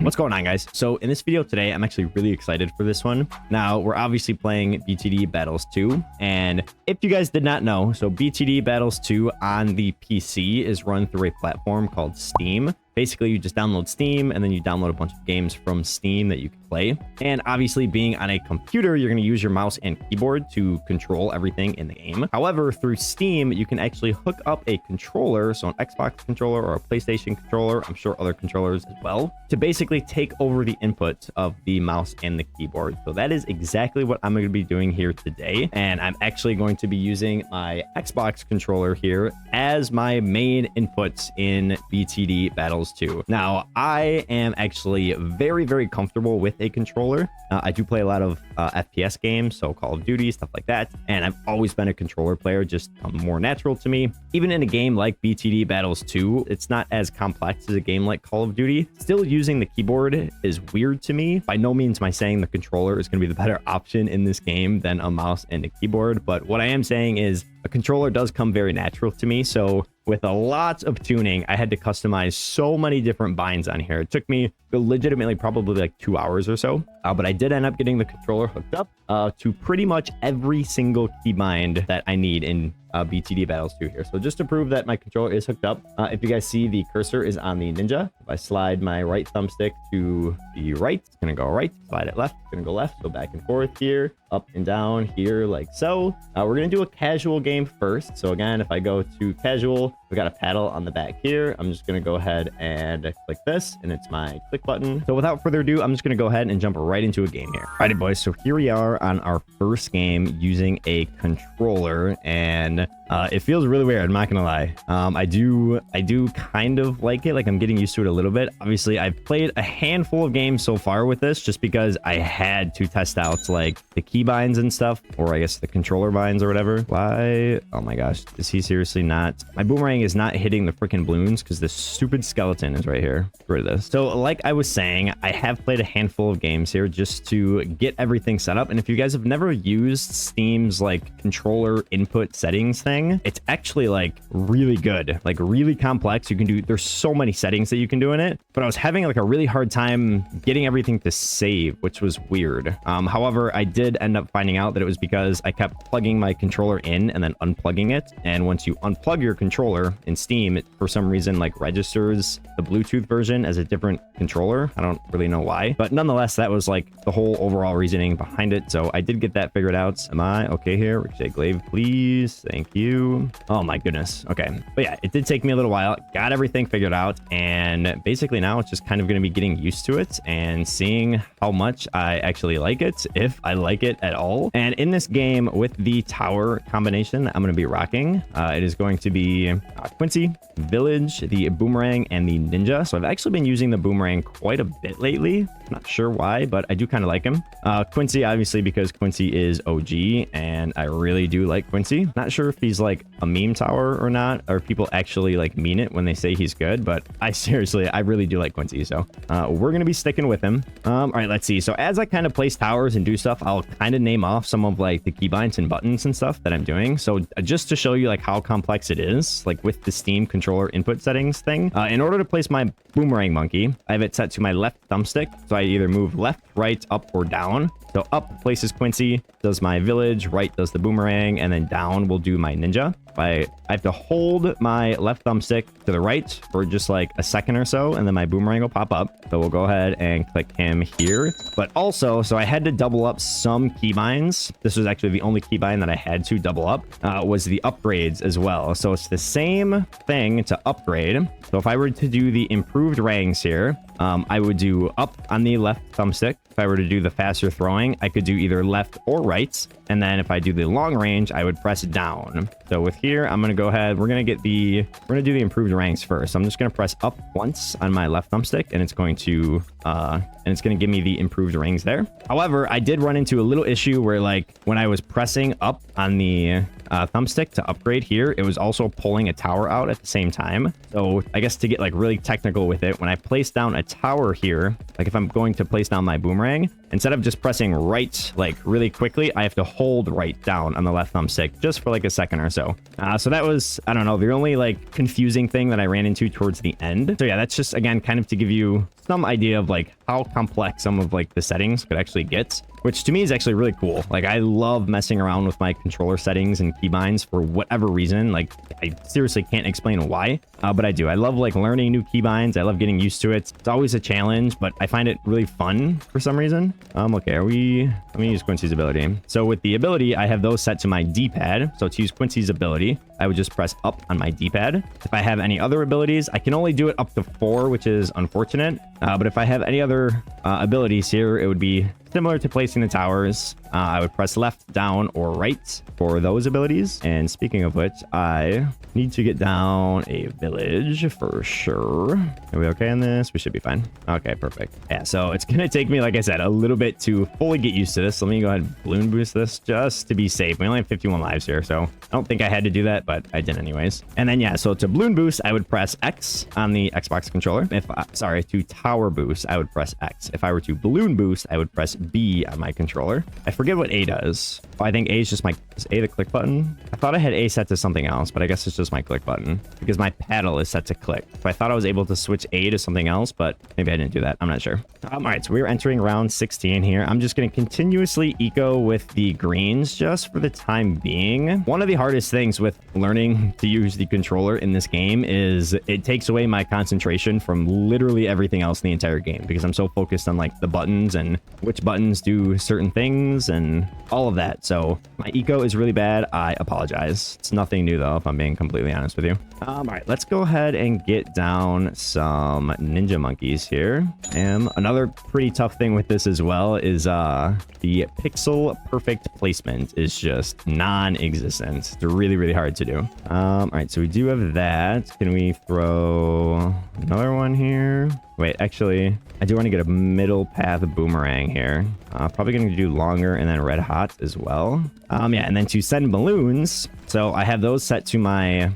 What's going on, guys? So in this video today, I'm actually really excited for this one. Now, we're obviously playing BTD Battles 2, and if you guys did not know, so BTD Battles 2 on the PC is run through a platform called Steam. Basically, you just download Steam, and then you download a bunch of games from Steam that you can play. And obviously, being on a computer, you're going to use your mouse and keyboard to control everything in the game. However, through Steam, you can actually hook up a controller, so an Xbox controller or a PlayStation controller, I'm sure other controllers as well, to basically take over the input of the mouse and the keyboard. So that is exactly what I'm going to be doing here today. And I'm actually going to be using my Xbox controller here as my main inputs in BTD Battles 2. Now, I am actually very, very comfortable with a controller. I do play a lot of FPS games, so Call of Duty, stuff like that. And I've always been a controller player, just more natural to me. Even in a game like BTD Battles 2, it's not as complex as a game like Call of Duty. Still using the keyboard is weird to me. By no means am I saying the controller is going to be the better option in this game than a mouse and a keyboard. But what I am saying is a controller does come very natural to me. So with a lot of tuning, I had to customize so many different binds on here. It took me legitimately probably like 2 hours or so. But I did end up getting the controller hooked up to pretty much every single keybind that I need in BTD Battles 2 here. So just to prove that my controller is hooked up, if you guys see, the cursor is on the Ninja. If I slide my right thumbstick to the right, it's going to go right. Slide it left, it's going to go left. So back and forth here, up and down here like so. We're going to do a casual game first. So again, if I go to casual, we got a paddle on the back here. I'm just going to go ahead and click this, and it's my click button. So without further ado, I'm just going to go ahead and jump right into a game here. Alrighty, boys. So here we are on our first game using a controller, and it feels really weird. I'm not gonna lie. I do kind of like it. Like, I'm getting used to it a little bit. Obviously, I've played a handful of games so far with this, just because I had to test out like the keybinds and stuff, or I guess the controller binds or whatever. Why? Oh my gosh, is he seriously not? My boomerang is not hitting the freaking balloons because this stupid skeleton is right here. Get rid of this. So like I was saying, I have played a handful of games here just to get everything set up. And if you guys have never used Steam's like controller input settings thing, it's actually like really good, like really complex. You can do, there's so many settings that you can do in it, but I was having like a really hard time getting everything to save, which was weird. However, I did end up finding out that it was because I kept plugging my controller in and then unplugging it. And once you unplug your controller in Steam, it for some reason like registers the Bluetooth version as a different controller. I don't really know why, but nonetheless, that was like the whole overall reasoning behind it. So I did get that figured out. Am I okay here? Ricochet glaive, please. Thank you. Oh my goodness. Okay. But yeah, it did take me a little while. Got everything figured out. And basically now it's just kind of going to be getting used to it and seeing how much I actually like it, if I like it at all. And in this game with the tower combination that I'm going to be rocking, it is going to be Quincy, Village, the boomerang, and the ninja. So I've actually been using the boomerang quite a bit lately. Not sure why, but I do kind of like him. Quincy, obviously, because Quincy is OG, and I really do like Quincy. Not sure if he's like a meme tower or not, or if people actually like mean it when they say he's good, but I really do like Quincy. So we're going to be sticking with him. All right, let's see. So as I kind of place towers and do stuff, I'll kind of name off some of like the keybinds and buttons and stuff that I'm doing. So just to show you like how complex it is, like with the Steam controller input settings thing, in order to place my boomerang monkey, I have it set to my left thumbstick. So I either move left, right, up, or down. So up places Quincy, does my village, right does the boomerang, and then down will do my ninja. I have to hold my left thumbstick to the right for just like a second or so, and then my boomerang will pop up. So we'll go ahead and click him here. But also, so I had to double up some keybinds. This was actually the only keybind that I had to double up, was the upgrades as well. So it's the same thing to upgrade. So if I were to do the improved rangs here, I would do up on the left thumbstick. If I were to do the faster throwing, I could do either left or right. And then if I do the long range, I would press down. So with here, I'm going to go ahead. We're going to do the improved ranks first. So I'm just going to press up once on my left thumbstick, and it's going to give me the improved rings there. However, I did run into a little issue where like when I was pressing up on the thumbstick to upgrade here, it was also pulling a tower out at the same time. So I guess to get like really technical with it, when I place down a tower here, like if I'm going to place down my boomerang instead of just pressing right like really quickly, I have to hold right down on the left thumbstick just for like a second or so. So that was, I don't know, the only like confusing thing that I ran into towards the end. So yeah, that's just, again, kind of to give you some idea of like how complex some of like the settings could actually get, which to me is actually really cool. Like, I love messing around with my controller settings and keybinds for whatever reason. Like, I seriously can't explain why, but I do. I love like learning new keybinds. I love getting used to it. It's always a challenge, but I find it really fun for some reason. Okay, let me use Quincy's ability. So with the ability, I have those set to my D-pad. So to use Quincy's ability, I would just press up on my D-pad. If I have any other abilities, I can only do it up to 4, which is unfortunate. But if I have any other abilities here, it would be similar to placing the towers. I would press left, down, or right for those abilities. And speaking of which, I need to get down a village for sure. Are we okay on this? We should be fine. Okay, perfect. Yeah, so it's going to take me, like I said, a little bit to fully get used to this. Let me go ahead and balloon boost this just to be safe. We only have 51 lives here, so I don't think I had to do that, but I did anyways. And then, yeah, so to balloon boost, I would press X on the Xbox controller. To tower boost, I would press X. If I were to balloon boost, I would press B on my controller. I forget what A does. I think A is just is A the click button? I thought I had A set to something else, but I guess it's just my click button because my paddle is set to click. So I thought I was able to switch A to something else, but maybe I didn't do that. I'm not sure. All right, so we're entering round 16 here. I'm just going to continuously eco with the greens just for the time being. One of the hardest things with learning to use the controller in this game is it takes away my concentration from literally everything else in the entire game because I'm so focused on like the buttons and which buttons do certain things and all of that. So my eco is really bad. I apologize. It's nothing new though, if I'm being completely honest with you. All right, let's go ahead and get down some ninja monkeys here. And another pretty tough thing with this as well is the pixel perfect placement is just non-existent. It's really, really hard to do. All right, so we do have that. Can we throw another one here? Wait, actually, I do want to get a middle path boomerang here. Probably going to do longer and then red hot as well. Yeah, and then to send balloons. So I have those set to my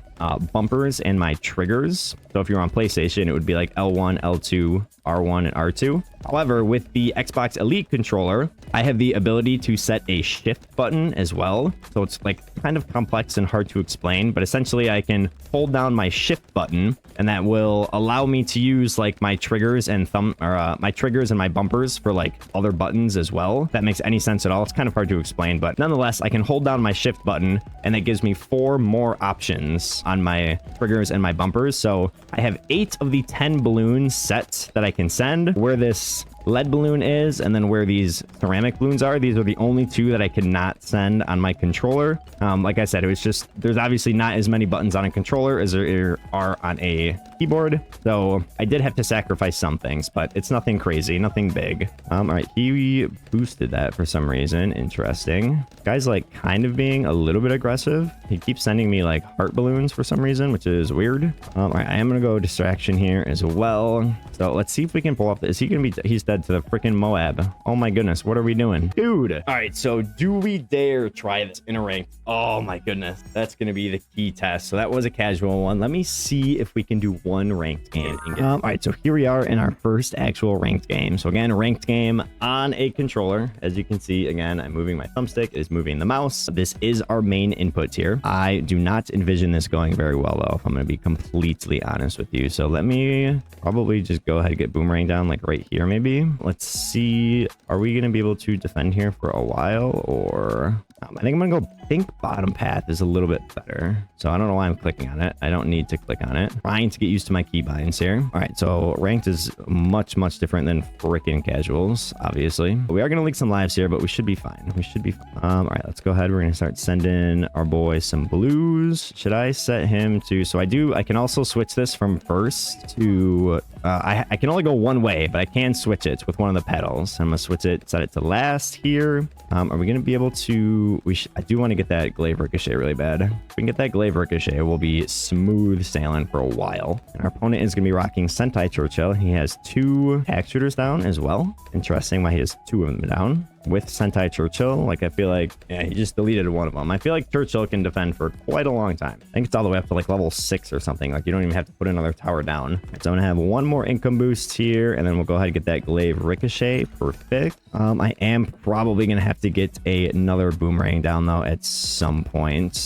bumpers and my triggers. So if you're on PlayStation, it would be like L1, L2, R1, and R2. However, with the Xbox Elite controller, I have the ability to set a shift button as well. So it's like kind of complex and hard to explain, but essentially I can hold down my shift button and that will allow me to use like my triggers and my triggers and my bumpers for like other buttons as well. If that makes any sense at all. It's kind of hard to explain, but nonetheless, I can hold down my shift button and that gives me 4 more options on my triggers and my bumpers. So I have 8 of the 10 balloons set that I can send. Where this lead balloon is and then where these ceramic balloons are, these are the only 2 that I could not send on my controller. Like I said, it was just, there's obviously not as many buttons on a controller as there are on a keyboard, so I did have to sacrifice some things, but it's nothing crazy, nothing big. All right, he boosted that for some reason. Interesting. Guy's like kind of being a little bit aggressive. He keeps sending me like heart balloons for some reason, which is weird. All right, I am gonna go distraction here as well. So let's see if we can pull off. Is he gonna be? He's dead to the freaking Moab. Oh my goodness, what are we doing, dude? All right, so do we dare try this in a rank? Oh my goodness, that's gonna be the key test. So that was a casual one. Let me see if we can do one ranked game. And get all right, so here we are in our first actual ranked game. So again, ranked game on a controller. As you can see, again, I'm moving my thumbstick. It is moving the mouse. This is our main input here. I do not envision this going very well though, if I'm gonna be completely honest with you. So let me probably just go ahead and get boomerang down like right here maybe. Let's see, are we gonna be able to defend here for a while, or I think I'm gonna go bottom path is a little bit better. So I don't know why I'm clicking on it. I don't need to click on it. Trying to get used to my keybinds here. All right, so ranked is much different than freaking casuals, obviously. We are gonna leak some lives here, but we should be fine. We should be fine. All right, let's go ahead. We're gonna start sending our boy some blues. Should I set him to? So I can also switch this from first to. I can only go one way, but I can switch it with one of the pedals. I'm gonna switch it, set it to last here. Are we gonna be able to? I do want to get that glaive ricochet really bad. If we can get that glaive ricochet, we'll be smooth sailing for a while. And our opponent is gonna be rocking Sentai Churchill. He has 2 hack shooters down as well. Interesting why he has 2 of them down. with Sentai Churchill. Like, I feel like, yeah, he just deleted one of them. I feel like Churchill can defend for quite a long time. I think it's all the way up to like level 6 or something. Like, you don't even have to put another tower down. So I'm gonna have one more income boost here, and then we'll go ahead and get that glaive ricochet. Perfect. I am probably gonna have to get another boomerang down though at some point.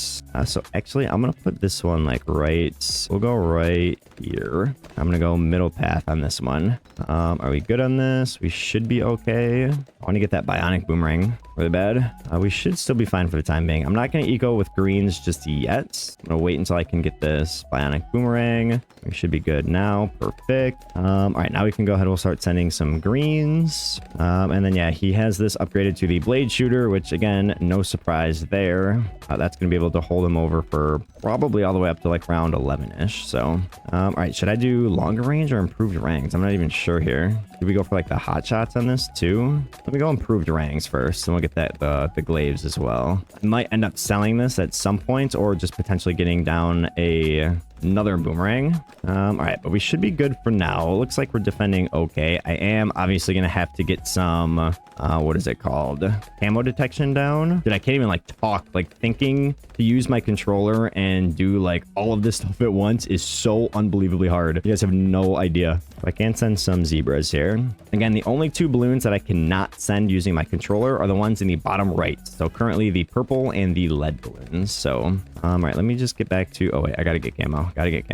So actually, I'm gonna put this one like right. We'll go right here. I'm gonna go middle path on this one. Are we good on this? We should be okay. I want to get that bionic boomerang really bad. We should still be fine for the time being. I'm not going to eco with greens just yet. I'm going to wait until I can get this bionic boomerang. We should be good now. Perfect. All right, now we can go ahead and we'll start sending some greens. And then, yeah, he has this upgraded to the blade shooter, which again, no surprise there. That's going to be able to hold him over for probably all the way up to like round 11-ish. So, all right, should I do longer range or improved ranks? I'm not even sure here. Did we go for like the hot shots on this too? Let me go improved ranks first, and we'll get that the glaives as well. I might end up selling this at some point, or just potentially getting down another boomerang. All right, but we should be good for now. It looks like we're defending okay. I am obviously gonna have to get some what is it called, camo detection down. Dude, I can't even like talk. Like, thinking to use my controller and do like all of this stuff at once is so unbelievably hard. You guys have no idea. I can send some zebras here. Again, the only two balloons that I cannot send using my controller are the ones in the bottom right. So currently the purple and the lead balloons. So all right, let me just get back to, oh wait, I gotta get camo. Gotta get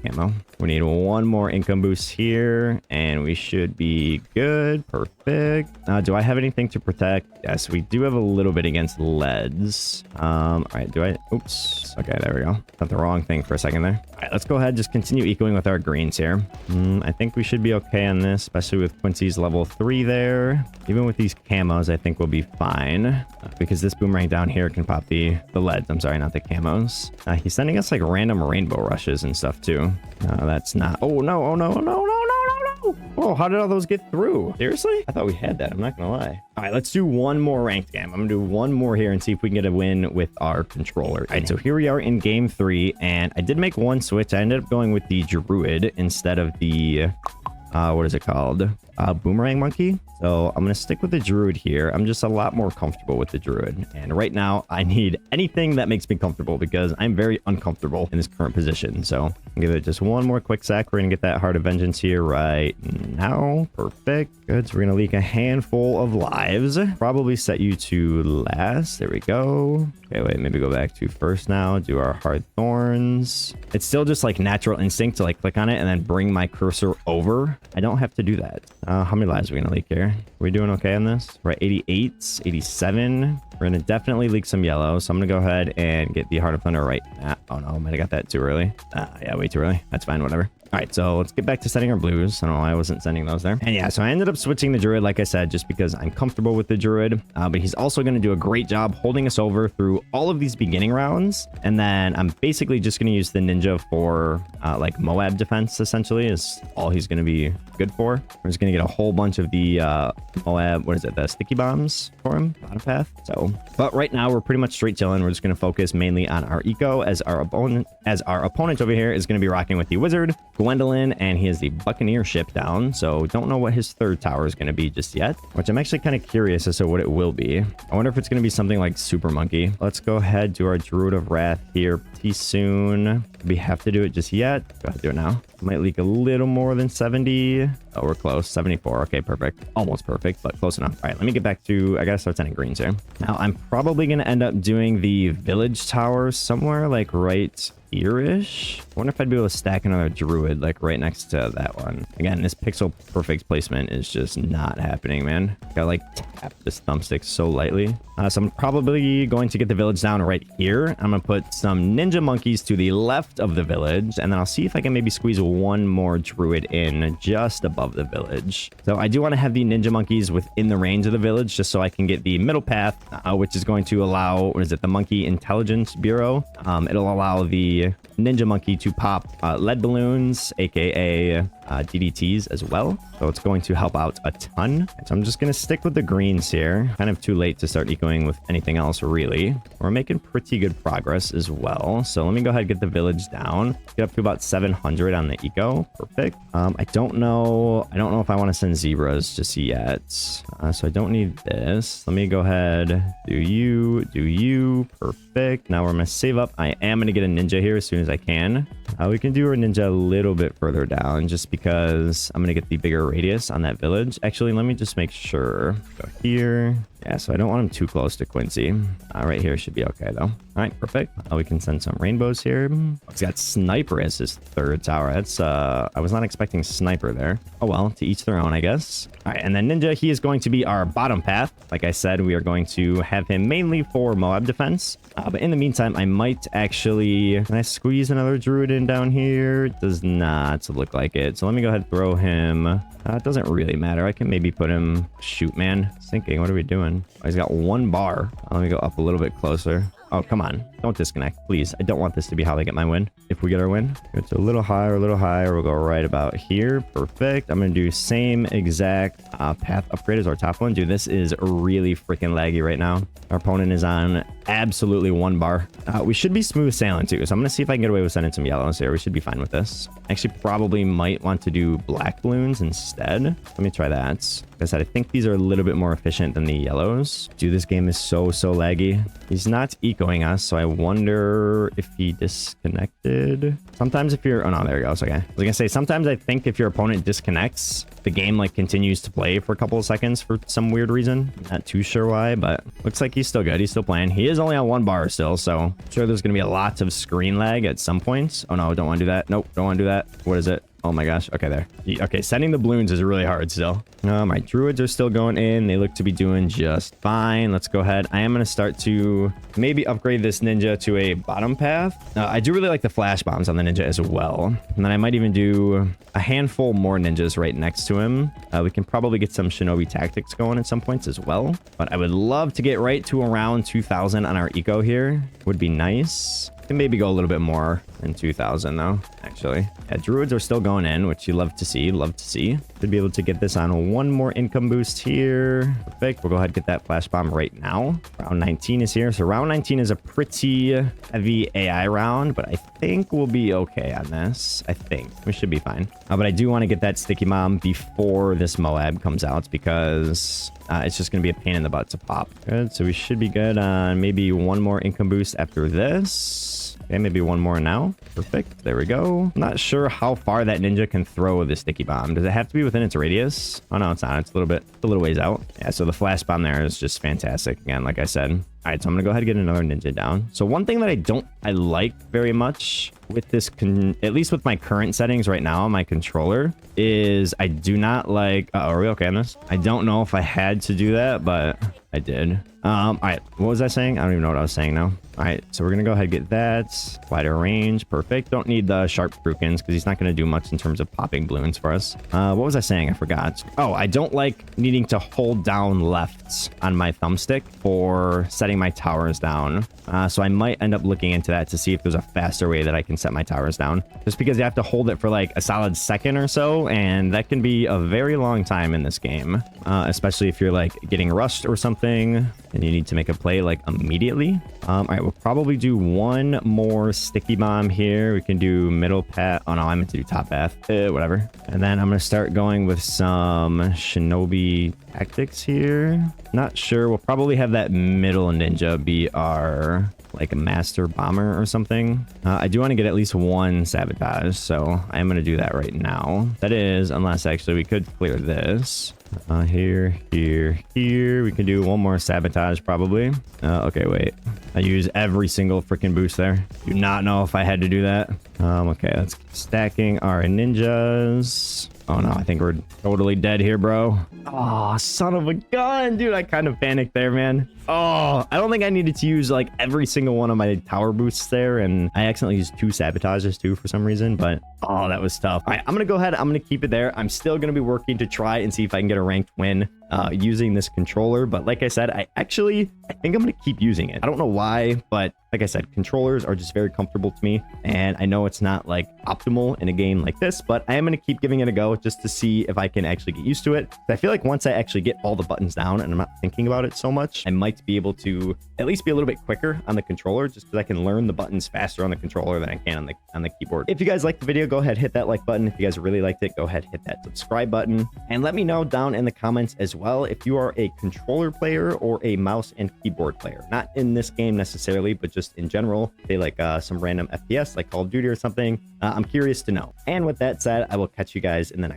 camo. We need one more income boost here, and we should be good. Perfect. Do I have anything to protect? Yes, we do have a little bit against leads. All right, do I? Oops. Okay, there we go. Got the wrong thing for a second there. All right, let's go ahead. Just continue ecoing with our greens here. I think we should be okay on this, especially with Quincy's level 3 there. Even with these camos, I think we'll be fine, because this boomerang down here can pop the leads. I'm sorry, not the camos. He's sending us like random rainbow rushes and stuff too. That's not. Oh no! Oh no! No! Oh, how did all those get through? Seriously? I thought we had that. I'm not gonna lie. All right, let's do one more ranked game. I'm gonna do one more here and see if we can get a win with our controller. All right, so here we are in game 3, and I did make one switch. I ended up going with the druid instead of the what is it called? Boomerang monkey. So I'm going to stick with the druid here. I'm just a lot more comfortable with the druid. And right now I need anything that makes me comfortable, because I'm very uncomfortable in this current position. So I'll give it just one more quick sec. We're going to get that Heart of Vengeance here right now. Perfect. Good. So we're going to leak a handful of lives. Probably set you to last. There we go. Okay, wait, maybe go back to first now. Do our hard thorns. It's still just like natural instinct to like click on it and then bring my cursor over. I don't have to do that. How many lives are we going to leak here? Are we doing okay on this? We're at 88, 87. We're going to definitely leak some yellow. So I'm going to go ahead and get the Heart of Thunder right. Oh no, I might have got that too early. Yeah, way too early. That's fine, whatever. All right, so let's get back to setting our blues. I don't know why I wasn't sending those there. And yeah, so I ended up switching the druid, like I said, just because I'm comfortable with the druid. But he's also going to do a great job holding us over through all of these beginning rounds. And then I'm basically just going to use the ninja for like Moab defense, essentially, is all he's going to be good for. We're just going to get a whole bunch of the Moab, what is it, the sticky bombs for him, bottom path. So, but right now we're pretty much straight chilling. We're just going to focus mainly on our eco, as our opponent over here is going to be rocking with the wizard, Gwendolyn, and he has the Buccaneer ship down. So don't know what his third tower is going to be just yet, which I'm actually kind of curious as to what it will be. I wonder if it's going to be something like Super Monkey. Let's go ahead, do our Druid of Wrath here pretty soon. We have to do it just yet. Go ahead, do it now. Might leak a little more than 70. Oh, we're close. 74. Okay, perfect. Almost perfect, but close enough. All right, let me get back to, I gotta start sending greens here. Now, I'm probably gonna end up doing the village tower somewhere like right here-ish. I wonder if I'd be able to stack another druid like right next to that one. Again, this pixel perfect placement is just not happening, man. Gotta like tap this thumbstick so lightly. So I'm probably going to get the village down right here. I'm gonna put some ninja monkeys to the left of the village, and then I'll see if I can maybe squeeze one more druid in just above the village. So I do want to have the ninja monkeys within the range of the village, just so I can get the middle path, which is going to allow, what is it, the Monkey Intelligence Bureau. It'll allow the ninja monkey to pop lead balloons, aka DDTs as well. So it's going to help out a ton. So I'm just going to stick with the greens here. Kind of too late to start ecoing with anything else, really. We're making pretty good progress as well. So let me go ahead and get the village down. Get up to about 700 on the eco. Perfect. I don't know if I want to send zebras just yet. So I don't need this. Let me go ahead. Do you. Perfect. Now we're going to save up. I am going to get a ninja here as soon as I can. We can do our ninja a little bit further down just because I'm going to get the bigger radius on that village. Actually, let me just make sure. Go here. Yeah, so I don't want him too close to Quincy. Right here should be okay, though. All right, perfect. We can send some rainbows here. He's got Sniper as his third tower. That's, I was not expecting Sniper there. Oh, well, to each their own, I guess. All right, and then Ninja, he is going to be our bottom path. Like I said, we are going to have him mainly for Moab defense. But in the meantime, I might actually... Can I squeeze another druid in down here? It does not look like it. So let me go ahead and throw him... it doesn't really matter. I can maybe put him... Shoot, man. Thinking, what are we doing? Oh, he's got 1 bar. Let me go up a little bit closer. Oh, come on. Don't disconnect, please. I don't want this to be how I get my win. If we get our win, it's a little higher, We'll go right about here. Perfect. I'm going to do same exact path upgrade as our top one. Dude, this is really freaking laggy right now. Our opponent is on absolutely 1 bar. We should be smooth sailing too. So I'm going to see if I can get away with sending some yellows here. We should be fine with this. Actually, probably might want to do black balloons instead. Let me try that. Like I said, I think these are a little bit more efficient than the yellows. Dude, this game is so laggy. He's not ecoing us, so I wonder if he disconnected. Sometimes if you're... Oh, no, there he goes. Okay. I was going to say, sometimes I think if your opponent disconnects, the game, like, continues to play for a couple of seconds for some weird reason. Not too sure why, but looks like he's still good. He's still playing. He is only on 1 bar still, so I'm sure there's going to be a lot of screen lag at some points. Oh, no, don't want to do that. Nope, don't want to do that. What is it? Oh my gosh. Okay, there. Okay, sending the balloons is really hard still. My druids are still going in. They look to be doing just fine. Let's go ahead. I am going to start to maybe upgrade this ninja to a bottom path. I do really like the flash bombs on the ninja as well. And then I might even do a handful more ninjas right next to him. We can probably get some shinobi tactics going at some points as well. But I would love to get right to around 2,000 on our eco here. Would be nice. Can maybe go a little bit more than 2,000 though, actually. Yeah, druids are still going in, which you love to see. Should be able to get this on 1 more income boost here. Perfect. We'll go ahead and get that flash bomb right now. Round 19 is here. So round 19 is a pretty heavy AI round, but I think we'll be okay on this. I think we should be fine. But I do want to get that sticky bomb before this Moab comes out because it's just going to be a pain in the butt to pop. Good. So we should be good on maybe 1 more income boost after this. Okay, maybe 1 more now. Perfect. There we go. I'm not sure how far that ninja can throw the sticky bomb. Does it have to be within its radius? Oh, no, it's not. It's a little ways out. Yeah, so the flash bomb there is just fantastic. Again, like I said. All right, so I'm going to go ahead and get another ninja down. So one thing that I like very much with this, at least with my current settings right now on my controller, is I do not like... are we okay on this? I don't know if I had to do that, but I did. All right, what was I saying? I don't even know what I was saying now. All right, so we're going to go ahead and get that. Wider range. Perfect. Don't need the sharp Frukins because he's not going to do much in terms of popping balloons for us. What was I saying? I forgot. Oh, I don't like needing to hold down left on my thumbstick for setting my towers down. So I might end up looking into that to see if there's a faster way that I can set my towers down. Just because you have to hold it for like a solid second or so, and that can be a very long time in this game. Especially if you're like getting rushed or something and you need to make a play like immediately. All right, we'll probably do 1 more sticky bomb here. We can do middle path. Oh no, I meant to do top path. Whatever. And then I'm gonna start going with some shinobi tactics here. Not sure. We'll probably have that middle ninja be our like a master bomber or something. I do want to get at least 1 sabotage, so I am going to do that right now. That is, unless actually we could clear this. Here. We can do 1 more sabotage probably. Okay, wait. I use every single freaking boost there. Do not know if I had to do that. Okay, let's keep stacking our ninjas. Oh no, I think we're totally dead here, bro. Oh, son of a gun, dude. I kind of panicked there, man. Oh, I don't think I needed to use like every single one of my tower boosts there, and I accidentally used 2 sabotages too for some reason, but oh, that was tough. All right, I'm gonna go ahead. I'm gonna keep it there. I'm still gonna be working to try and see if I can get a ranked win. using this controller. But like I said, I think I'm going to keep using it. I don't know why, but like I said, controllers are just very comfortable to me. And I know it's not like optimal in a game like this, but I am going to keep giving it a go just to see if I can actually get used to it. I feel like once I actually get all the buttons down and I'm not thinking about it so much, I might be able to at least be a little bit quicker on the controller, just because I can learn the buttons faster on the controller than I can on the keyboard. If you guys liked the video, go ahead, hit that like button. If you guys really liked it, go ahead, hit that subscribe button, and let me know down in the comments as well if you are a controller player or a mouse and keyboard player. Not in this game necessarily, but just in general, say like some random FPS like Call of Duty or something. I'm curious to know. And with that said, I will catch you guys in the next